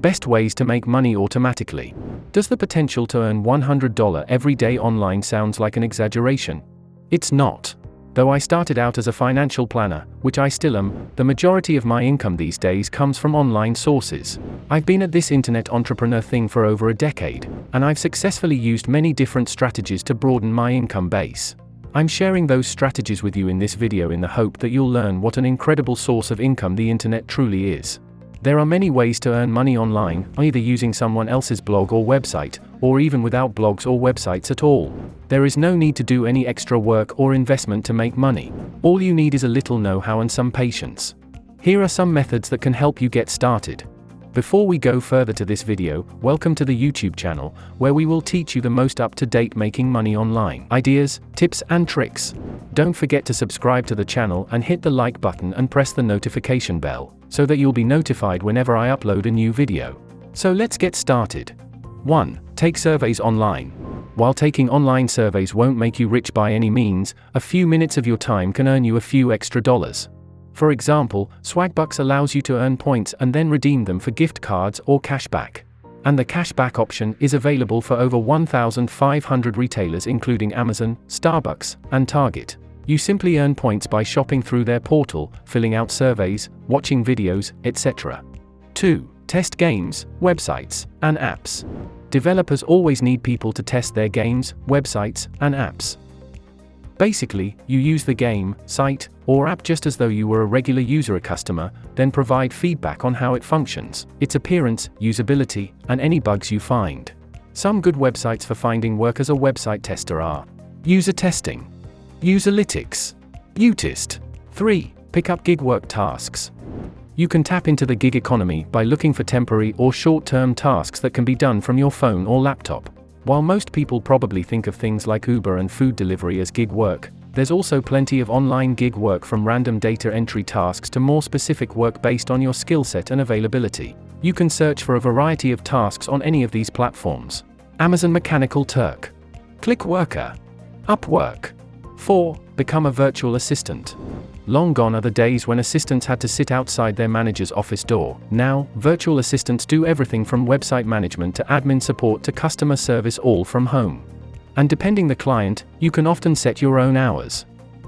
Best ways to make money automatically. Does the potential to earn $100 every day online sounds like an exaggeration? It's not. Though I started out as a financial planner, which I still am, the majority of my income these days comes from online sources. I've been at this internet entrepreneur thing for over a decade, and I've successfully used many different strategies to broaden my income base. I'm sharing those strategies with you in this video in the hope that you'll learn what an incredible source of income the internet truly is. There are many ways to earn money online, either using someone else's blog or website, or even without blogs or websites at all. There is no need to do any extra work or investment to make money. All you need is a little know-how and some patience. Here are some methods that can help you get started. Before we go further to this video, welcome to the YouTube channel, where we will teach you the most up-to-date making money online ideas, tips and tricks. Don't forget to subscribe to the channel and hit the like button and press the notification bell, so that you'll be notified whenever I upload a new video. So let's get started. 1. Take surveys online. While taking online surveys won't make you rich by any means, a few minutes of your time can earn you a few extra dollars. For example, Swagbucks allows you to earn points and then redeem them for gift cards or cashback. And the cashback option is available for over 1,500 retailers including Amazon, Starbucks, and Target. You simply earn points by shopping through their portal, filling out surveys, watching videos, etc. 2. Test games, websites, and apps. Developers always need people to test their games, websites, and apps. Basically, you use the game, site, or app just as though you were a regular user or customer, then provide feedback on how it functions, its appearance, usability, and any bugs you find. Some good websites for finding work as a website tester are User Testing, Userlytics, Utist. 3. Pick up gig work tasks. You can tap into the gig economy by looking for temporary or short-term tasks that can be done from your phone or laptop. While most people probably think of things like Uber and food delivery as gig work, there's also plenty of online gig work, from random data entry tasks to more specific work based on your skill set and availability. You can search for a variety of tasks on any of these platforms. Amazon Mechanical Turk, Clickworker, Upwork. 4. Become a virtual assistant. Long gone are the days when assistants had to sit outside their manager's office door. Now, virtual assistants do everything from website management to admin support to customer service, all from home. And depending the client, you can often set your own hours.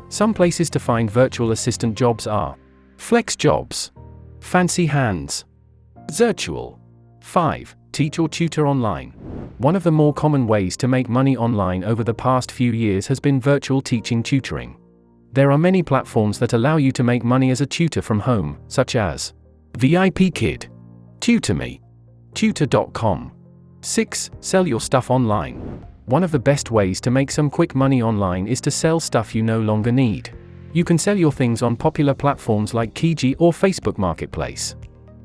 Some places to find virtual assistant jobs are Flex Jobs, Fancy Hands, Zirtual. 5. Teach or tutor online. One of the more common ways to make money online over the past few years has been virtual teaching tutoring. There are many platforms that allow you to make money as a tutor from home, such as VIP Kid, TutorMe, Tutor.com. 6. Sell your stuff online. One of the best ways to make some quick money online is to sell stuff you no longer need. You can sell your things on popular platforms like Kijiji or Facebook Marketplace.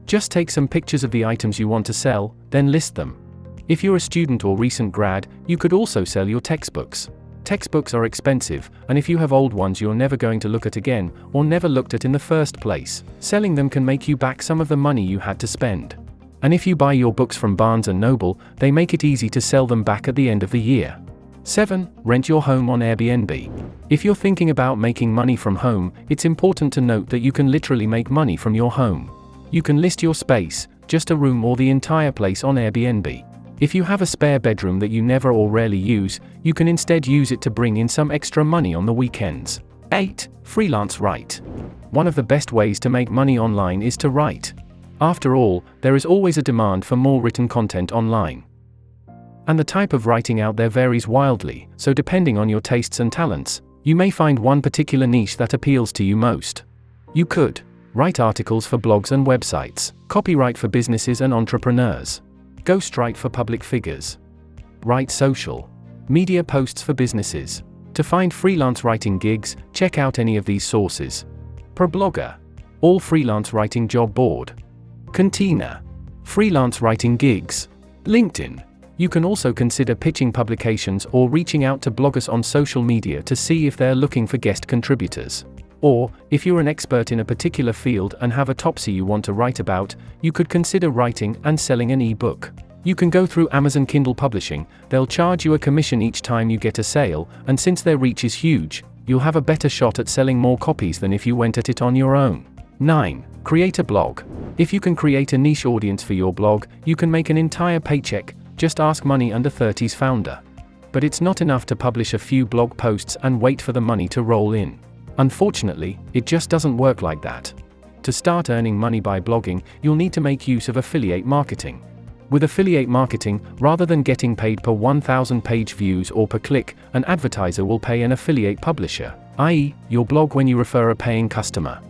Just take some pictures of the items you want to sell, then list them. If you're a student or recent grad, you could also sell your textbooks. Textbooks are expensive, and if you have old ones you're never going to look at again, or never looked at in the first place, selling them can make you back some of the money you had to spend. And if you buy your books from Barnes & Noble, they make it easy to sell them back at the end of the year. 7. Rent your home on Airbnb. If you're thinking about making money from home, it's important to note that you can literally make money from your home. You can list your space, just a room or the entire place, on Airbnb. If you have a spare bedroom that you never or rarely use, you can instead use it to bring in some extra money on the weekends. 8. Freelance write. One of the best ways to make money online is to write. After all, there is always a demand for more written content online. And the type of writing out there varies wildly, so depending on your tastes and talents, you may find one particular niche that appeals to you most. You could write articles for blogs and websites, copyright for businesses and entrepreneurs, ghostwrite for public figures, write social media posts for businesses. To find freelance writing gigs, check out any of these sources: ProBlogger, All Freelance Writing Job Board, Contina, Freelance Writing Gigs, LinkedIn. You can also consider pitching publications or reaching out to bloggers on social media to see if they're looking for guest contributors. Or, if you're an expert in a particular field and have a topic you want to write about, you could consider writing and selling an e-book. You can go through Amazon Kindle Publishing. They'll charge you a commission each time you get a sale, and since their reach is huge, you'll have a better shot at selling more copies than if you went at it on your own. 9. Create a blog. If you can create a niche audience for your blog, you can make an entire paycheck. Just ask Money Under 30's founder. But it's not enough to publish a few blog posts and wait for the money to roll in. Unfortunately, it just doesn't work like that. To start earning money by blogging, you'll need to make use of affiliate marketing. With affiliate marketing, rather than getting paid per 1,000 page views or per click, an advertiser will pay an affiliate publisher, i.e., your blog, when you refer a paying customer.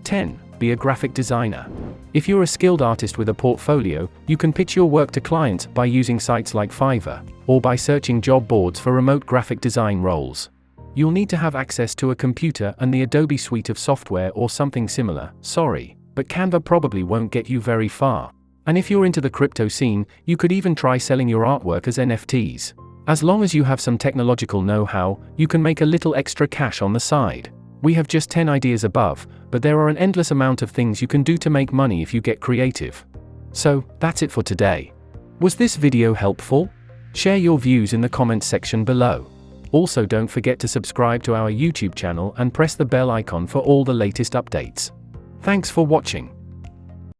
10. Be a graphic designer. If you're a skilled artist with a portfolio, you can pitch your work to clients by using sites like Fiverr, or by searching job boards for remote graphic design roles. You'll need to have access to a computer and the Adobe suite of software or something similar. Sorry, but Canva probably won't get you very far. And if you're into the crypto scene, you could even try selling your artwork as NFTs. As long as you have some technological know-how, you can make a little extra cash on the side. We have just 10 ideas above, but there are an endless amount of things you can do to make money if you get creative. So, that's it for today. Was this video helpful? Share your views in the comments section below. Also, don't forget to subscribe to our YouTube channel and press the bell icon for all the latest updates. Thanks for watching.